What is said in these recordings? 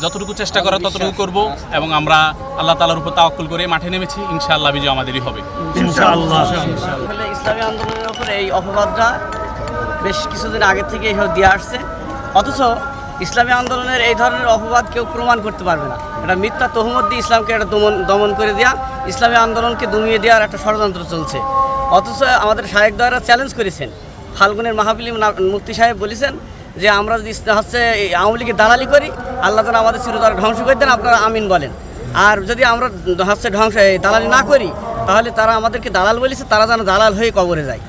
যতটুকু চেষ্টা করা ততটুকু করব এবং আমরা আল্লাহ তাআলার উপর তাওয়াক্কুল করে মাঠে নেমেছি, ইনশাআল্লাহ বিজয় আমাদেরই হবে ইনশাআল্লাহ। ইসলামী আন্দোলনের উপরে এই অপবাদটা বেশ কিছুদিন আগে থেকে এইভাবে দিয়ে আসছে, অথচ ইসলামী আন্দোলনের এই ধরনের অপবাদ কেউ প্রমাণ করতে পারবে না। এটা মিথ্যা তহমত দিয়ে ইসলামকে একটা দমন করে দেওয়া, ইসলামী আন্দোলনকে দমিয়ে দেওয়ার একটা ষড়যন্ত্র চলছে। অথচ আমাদের শায়েখ দ্বারা চ্যালেঞ্জ করেছেন, ফাল্গুনের মাহফিলে মুফতি সাহেব বলেছেন যে আমরা যদি হচ্ছে আওয়ামী লীগের দালালি করি, আল্লাহ তাআলা আমাদের চিরতরে ধ্বংস করে দেন, আপনারা আমিন বলেন। আর যদি আমরা হচ্ছে দালালি না করি, তাহলে তারা আমাদেরকে দালাল বলেছে, তারা যেন দালাল হয়ে কবরে যায়।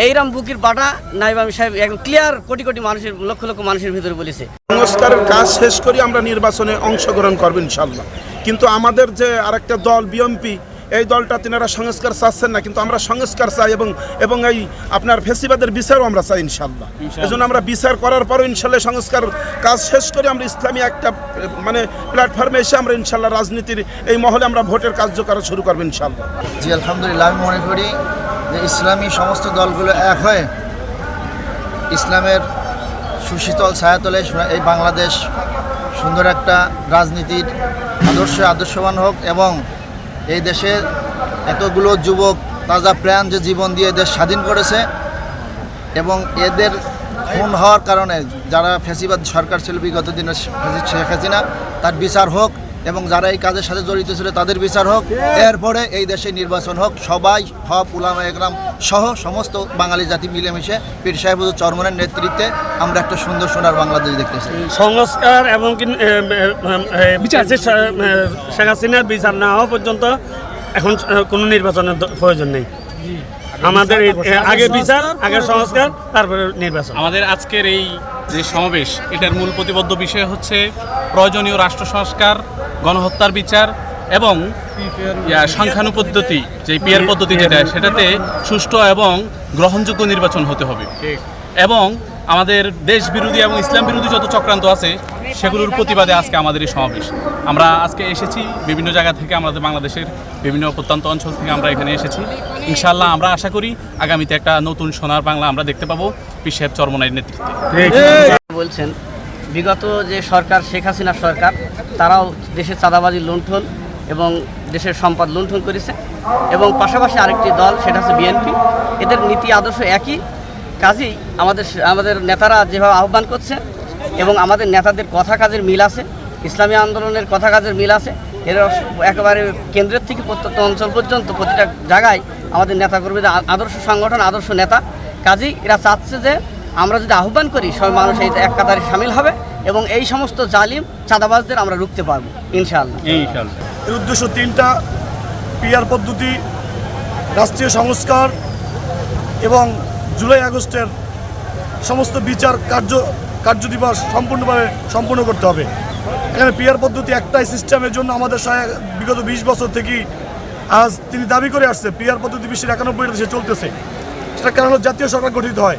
এইরকম বুকির পাটা নাইব আমি সাহেব একদম ক্লিয়ার কোটি কোটি মানুষের, লক্ষ লক্ষ মানুষের ভিতরে বলেছে। সংস্কারের কাজ শেষ করি আমরা নির্বাচনে অংশগ্রহণ করব ইনশাল্লাহ। কিন্তু আমাদের যে আরেকটা দল বিএনপি, এই দলটা তিনারা সংস্কার চাচ্ছেন না, কিন্তু আমরা সংস্কার চাই এবং এই আপনার ফেসিবাদের বিচারও আমরা চাই ইনশাল্লাহ। এজন্য আমরা বিচার করার পরও ইনশাল্লাহ সংস্কার কাজ শেষ করে আমরা ইসলামী একটা মানে প্ল্যাটফর্মে এসে আমরা ইনশাল্লাহ রাজনীতির এই মহলে আমরা ভোটের কার্যকর শুরু করবো ইনশাল্লাহ। জি আলহামদুলিল্লাহ, আমি মনে করি যে ইসলামী সমস্ত দলগুলো এক হয়ে ইসলামের সুশীতল ছায়াতলে এই বাংলাদেশ সুন্দর একটা রাজনীতির আদর্শবান হোক এবং এই দেশে এতগুলো যুবক তাজা প্রাণ যে জীবন দিয়ে দেশ স্বাধীন করেছে এবং এদের খুন হওয়ার কারণে যারা ফ্যাসিবাদ সরকার ছিল বিগত দিনের শেখ হাসিনা, তার বিচার হোক এবং যারা এই কাজের সাথে জড়িত ছিল তাদের বিচার হোক। এরপরে এই দেশে নির্বাচন হোক, সবাই হক উলামা একরাম সহ সমস্ত বাঙালি জাতি মিলেমিশে পীর সাহেব হুজুর চরমনের নেতৃত্বে আমরা একটা সুন্দর সোনার বাংলাদেশ দেখতেছি। সংস্কার এবং বিচার শেখ হাসিনার বিচার না হওয়া পর্যন্ত এখন কোনো নির্বাচনের প্রয়োজন নেই। আমাদের আগে বিচার, আগে সংস্কার, তারপরে নির্বাচন। আমাদের আজকের এই যে সমাবেশ, এটার মূল প্রতিবদ্ধ বিষয় হচ্ছে প্রয়োজনীয় রাষ্ট্র সংস্কার, গণহত্যার বিচার এবং সংখ্যানু পদ্ধতি, যে পিয়ার পদ্ধতি যেটা, সেটাতে সুষ্ঠু এবং গ্রহণযোগ্য নির্বাচন হতে হবে এবং আমাদের দেশ বিরোধী এবং ইসলাম বিরোধী যত চক্রান্ত আছে সেগুলোর প্রতিবাদে আজকে আমাদের এই সমাবেশ। আমরা আজকে এসেছি বিভিন্ন জায়গা থেকে, আমাদের বাংলাদেশের বিভিন্ন প্রত্যন্ত অঞ্চল থেকে আমরা এখানে এসেছি। ইনশাআল্লাহ আমরা আশা করি আগামীতে একটা নতুন সোনার বাংলা আমরা দেখতে পাবো পীর সাহেব চরমনাইয়ের নেতৃত্বে। বলছেন বিগত যে সরকার, শেখ হাসিনা সরকার, তারাও দেশের চাঁদাবাজি লুণ্ঠন এবং দেশের সম্পদ লুণ্ঠন করেছে এবং পাশাপাশি আরেকটি দল, সেটা হচ্ছে বিএনপি। এদের নীতি আদর্শ একই। কাজেই আমাদের নেতারা যেভাবে আহ্বান করছে এবং আমাদের নেতাদের কথা কাজের মিল আছে, ইসলামী আন্দোলনের কথা কাজের মিল আছে। এরা একেবারে কেন্দ্রের থেকে প্রত্যন্ত অঞ্চল পর্যন্ত প্রতিটা জায়গায় আমাদের নেতাকর্মীদের আদর্শ সংগঠন, আদর্শ নেতা। কাজেই এরা চাচ্ছে যে আমরা যদি আহ্বান করি, সব মানুষ এই এক কাতারে সামিল হবে এবং এই সমস্ত জালিম চাঁদাবাজদের আমরা রুখতে পারবো ইনশাআল্লাহ। এর উদ্দেশ্য তিনটা: পিআর পদ্ধতি, রাষ্ট্রীয় সংস্কার এবং জুলাই আগস্টের সমস্ত বিচার কার্যদিবস সম্পূর্ণ করতে হবে। এখানে পিআর পদ্ধতি একটাই সিস্টেমের জন্য আমাদের বিগত 20 বছর থেকেই আজ তিনি দাবি করে আসছে পিআর পদ্ধতি বিশ্বের 91টা দেশে চলতেছে। সেটা কারণ হলো জাতীয় সরকার গঠিত হয়।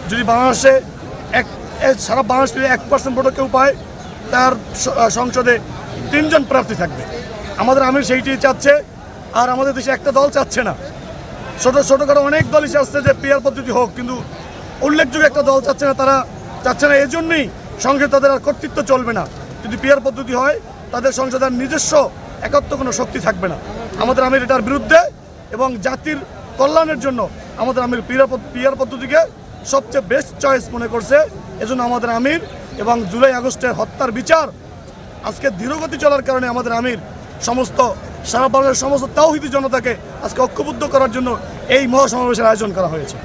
যদি বাংলাদেশে সারা বাংলাদেশ 1% ভোটও কেউ পায়, তার সংসদে 3 জন প্রার্থী থাকবে। আমাদের আমির সেইটি চাচ্ছে, আর আমাদের দেশে একটা দল চাচ্ছে না। ছোটোখাটো অনেক দলই চাচ্ছে যে পিআর পদ্ধতি হোক, কিন্তু উল্লেখযোগ্য একটা দল চাচ্ছে না। তারা চাচ্ছে না, এই জন্যই সংসদে তাদের আর কর্তৃত্ব চলবে না। যদি পিআর পদ্ধতি হয়, তাদের সংসদের নিজস্ব একত্র কোনো শক্তি থাকবে না। আমাদের আমির এটার বিরুদ্ধে এবং জাতির কল্যাণের জন্য আমাদের আমির পিআর পদ্ধতিকে সবচেয়ে বেস্ট চয়েস মনে করছে। এজন্য আমাদের আমির এবং জুলাই আগস্টের হত্যার বিচার আজকে ধীরগতি চলার কারণে আমাদের আমির সারা বাংলাদেশের সমস্ত তাওহীদি জনতাকে আজকে ঐক্যবদ্ধ করার জন্য এই মহাসমাবেশের আয়োজন করা হয়েছে।